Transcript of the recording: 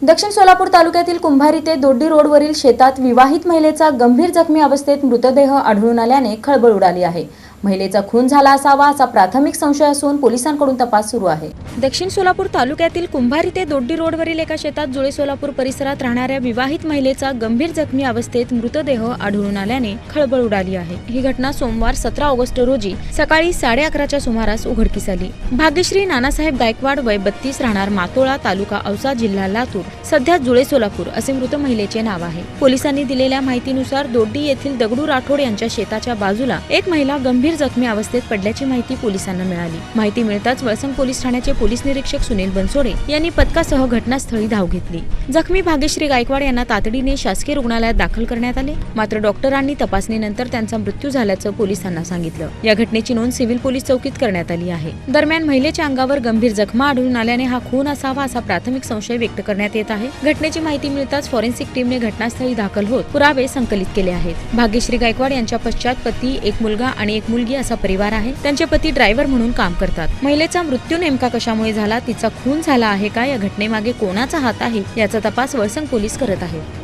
दक्षिण सोलापूर तालुक्यातील कुंभारी ते दोड्डी रोडवरील शेतात विवाहित महिलेचा गंभीर जखमी अवस्थेत मृतदेह आढळून आल्याने खळबळ उडाली आहे। महिलेचा खून झाला असावा असा प्राथमिक संशय असून पोलिसांकडून तपास सुरू आहे। दक्षिण सोलापूर तालुक्यातील कुंभारी ते दोड्डी रोडवरील एका शेतात जुळे सोलापूर परिसरात राहणाऱ्या विवाहित महिलेचा गंभीर जखमी अवस्थेत मृतदेह आढळून आल्याने खळबळ उडाली आहे। ही घटना सोमवार 17 ऑगस्ट रोजी सकाळी 11:30च्या सुमारास उघडकीस आली। भाग्यश्री नानासाहेब गायकवाड वय 32 राहणार मातोळा तालुका औसा जिल्हा लातूर सध्या जुळे सोलापूर असे मृत महिलेचे नाव आहे। पोलिसांनी दिलेल्या माहितीनुसार दोड्डी येथील दगडू राठोड यांच्या शेताच्या बाजूला एक महिला गंभीर जखमी अवस्थेत पडल्याची माहिती पोलिसांना मिळाली। माहिती मिळताच वळसंग पोलीस ठाण्याचे पोलीस निरीक्षक सुनील बनसोडे यांनी पथकासह घटनास्थळी धाव घेतली। जखमी भाग्यश्री गायकवाड यांना तातडीने शासकीय रुग्णालयात दाखल करण्यात आले, मात्र डॉक्टरांनी तपासणीनंतर त्यांचा मृत्यू झाल्याचं पोलिसांना सांगितलं। या घटनेची नोंद सिव्हिल पोलीस चौकीत करण्यात आली आहे। दरम्यान महिलेच्या अंगावर गंभीर जखमा आढळून आल्याने हा खून असावा असा प्राथमिक संशय व्यक्त करण्यात येत आहे। घटनेची माहिती मिळताच फॉरेन्सिक टीमने घटनास्थळी दाखल होत पुरावे संकलित केले आहेत। भाग्यश्री गायकवाड यांच्या पश्चात पती, एक मुलगा आणि एक मुलगी असा परिवार आहे। त्यांचे पती ड्रायव्हर म्हणून काम करतात। महिलेचा मृत्यू नेमका कशामुळे झाला, तिचा खून झाला आहे का, या घटनेमागे कोणाचा हात आहे याचा तपास वळसंग पोलीस करत आहेत।